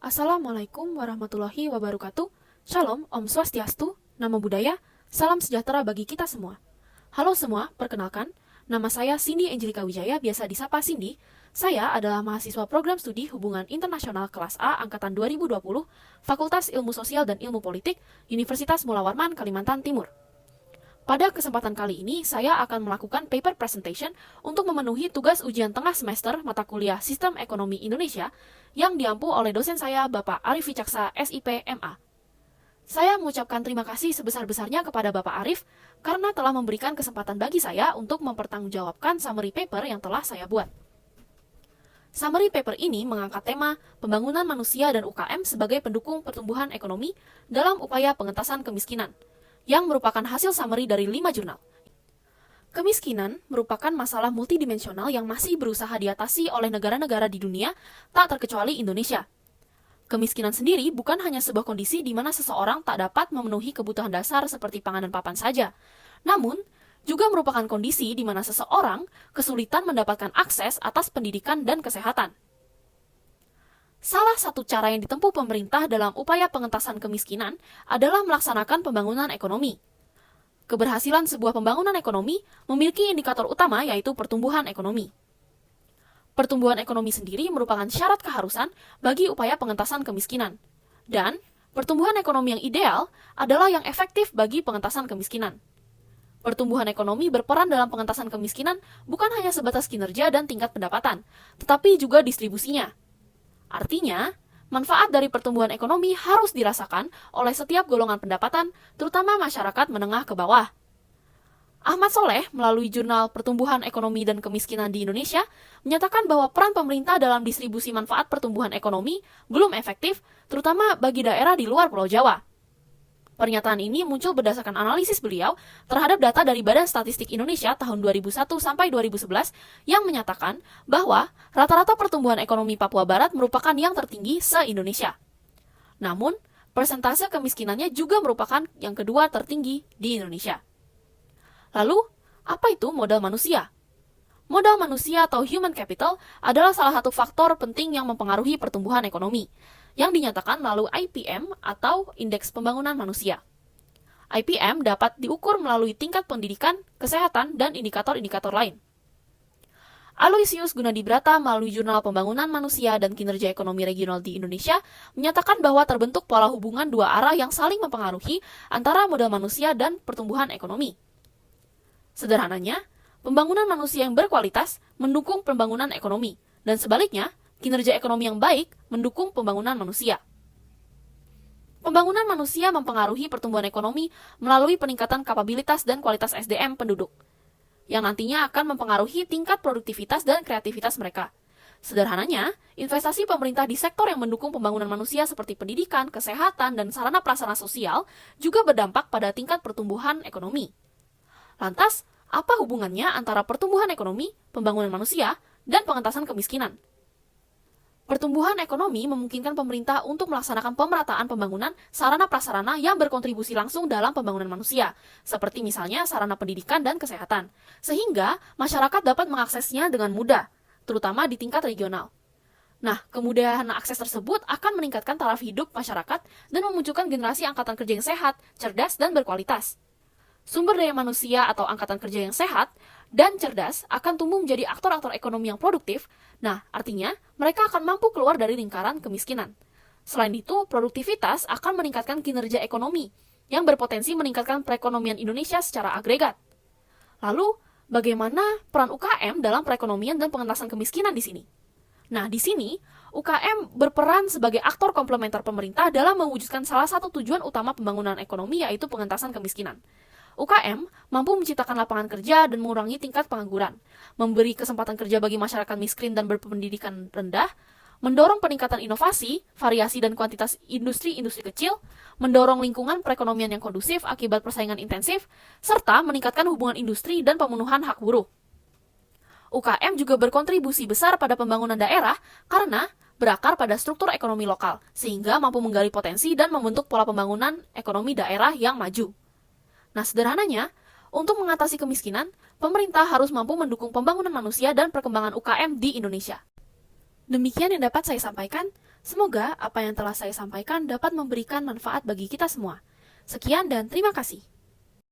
Assalamualaikum warahmatullahi wabarakatuh. Shalom, Om Swastiastu, Namo Buddhaya, salam sejahtera bagi kita semua. Halo semua, perkenalkan, nama saya Cindy Angelika Wijaya, biasa disapa Cindy. Saya adalah mahasiswa program studi Hubungan Internasional kelas A angkatan 2020, Fakultas Ilmu Sosial dan Ilmu Politik, Universitas Mula Warman, Kalimantan Timur. Pada kesempatan kali ini, saya akan melakukan paper presentation untuk memenuhi tugas ujian tengah semester mata kuliah Sistem Ekonomi Indonesia yang diampu oleh dosen saya, Bapak Arif Wicaksa, SIP, MA. Saya mengucapkan terima kasih sebesar-besarnya kepada Bapak Arif karena telah memberikan kesempatan bagi saya untuk mempertanggungjawabkan summary paper yang telah saya buat. Summary paper ini mengangkat tema pembangunan manusia dan UKM sebagai pendukung pertumbuhan ekonomi dalam upaya pengentasan kemiskinan, yang merupakan hasil summary dari 5 jurnal. Kemiskinan merupakan masalah multidimensional yang masih berusaha diatasi oleh negara-negara di dunia, tak terkecuali Indonesia. Kemiskinan sendiri bukan hanya sebuah kondisi di mana seseorang tak dapat memenuhi kebutuhan dasar seperti pangan dan papan saja, namun juga merupakan kondisi di mana seseorang kesulitan mendapatkan akses atas pendidikan dan kesehatan. Salah satu cara yang ditempuh pemerintah dalam upaya pengentasan kemiskinan adalah melaksanakan pembangunan ekonomi. Keberhasilan sebuah pembangunan ekonomi memiliki indikator utama, yaitu pertumbuhan ekonomi. Pertumbuhan ekonomi sendiri merupakan syarat keharusan bagi upaya pengentasan kemiskinan. Dan pertumbuhan ekonomi yang ideal adalah yang efektif bagi pengentasan kemiskinan. Pertumbuhan ekonomi berperan dalam pengentasan kemiskinan bukan hanya sebatas kinerja dan tingkat pendapatan, tetapi juga distribusinya. Artinya, manfaat dari pertumbuhan ekonomi harus dirasakan oleh setiap golongan pendapatan, terutama masyarakat menengah ke bawah. Ahmad Soleh, melalui jurnal Pertumbuhan Ekonomi dan Kemiskinan di Indonesia, menyatakan bahwa peran pemerintah dalam distribusi manfaat pertumbuhan ekonomi belum efektif, terutama bagi daerah di luar Pulau Jawa. Pernyataan ini muncul berdasarkan analisis beliau terhadap data dari Badan Statistik Indonesia tahun 2001 sampai 2011 yang menyatakan bahwa rata-rata pertumbuhan ekonomi Papua Barat merupakan yang tertinggi se-Indonesia. Namun, persentase kemiskinannya juga merupakan yang kedua tertinggi di Indonesia. Lalu, apa itu modal manusia? Modal manusia atau human capital adalah salah satu faktor penting yang mempengaruhi pertumbuhan ekonomi, yang dinyatakan melalui IPM atau Indeks Pembangunan Manusia. IPM dapat diukur melalui tingkat pendidikan, kesehatan, dan indikator-indikator lain. Aloysius Gunadibrata melalui Jurnal Pembangunan Manusia dan Kinerja Ekonomi Regional di Indonesia menyatakan bahwa terbentuk pola hubungan dua arah yang saling mempengaruhi antara modal manusia dan pertumbuhan ekonomi. Sederhananya, pembangunan manusia yang berkualitas mendukung pembangunan ekonomi, dan sebaliknya, kinerja ekonomi yang baik mendukung pembangunan manusia. Pembangunan manusia mempengaruhi pertumbuhan ekonomi melalui peningkatan kapabilitas dan kualitas SDM penduduk, yang nantinya akan mempengaruhi tingkat produktivitas dan kreativitas mereka. Sederhananya, investasi pemerintah di sektor yang mendukung pembangunan manusia seperti pendidikan, kesehatan, dan sarana prasarana sosial juga berdampak pada tingkat pertumbuhan ekonomi. Lantas, apa hubungannya antara pertumbuhan ekonomi, pembangunan manusia, dan pengentasan kemiskinan? Pertumbuhan ekonomi memungkinkan pemerintah untuk melaksanakan pemerataan pembangunan sarana prasarana yang berkontribusi langsung dalam pembangunan manusia, seperti misalnya sarana pendidikan dan kesehatan, sehingga masyarakat dapat mengaksesnya dengan mudah, terutama di tingkat regional. Nah, kemudahan akses tersebut akan meningkatkan taraf hidup masyarakat dan memunculkan generasi angkatan kerja yang sehat, cerdas, dan berkualitas. Sumber daya manusia atau angkatan kerja yang sehat dan cerdas akan tumbuh menjadi aktor-aktor ekonomi yang produktif. Nah, artinya mereka akan mampu keluar dari lingkaran kemiskinan. Selain itu, produktivitas akan meningkatkan kinerja ekonomi yang berpotensi meningkatkan perekonomian Indonesia secara agregat. Lalu, bagaimana peran UKM dalam perekonomian dan pengentasan kemiskinan di sini? Nah, di sini UKM berperan sebagai aktor komplementer pemerintah dalam mewujudkan salah satu tujuan utama pembangunan ekonomi, yaitu pengentasan kemiskinan. UKM mampu menciptakan lapangan kerja dan mengurangi tingkat pengangguran, memberi kesempatan kerja bagi masyarakat miskin dan berpendidikan rendah, mendorong peningkatan inovasi, variasi dan kuantitas industri-industri kecil, mendorong lingkungan perekonomian yang kondusif akibat persaingan intensif, serta meningkatkan hubungan industri dan pemenuhan hak buruh. UKM juga berkontribusi besar pada pembangunan daerah karena berakar pada struktur ekonomi lokal, sehingga mampu menggali potensi dan membentuk pola pembangunan ekonomi daerah yang maju. Nah, sederhananya, untuk mengatasi kemiskinan, pemerintah harus mampu mendukung pembangunan manusia dan perkembangan UKM di Indonesia. Demikian yang dapat saya sampaikan. Semoga apa yang telah saya sampaikan dapat memberikan manfaat bagi kita semua. Sekian dan terima kasih.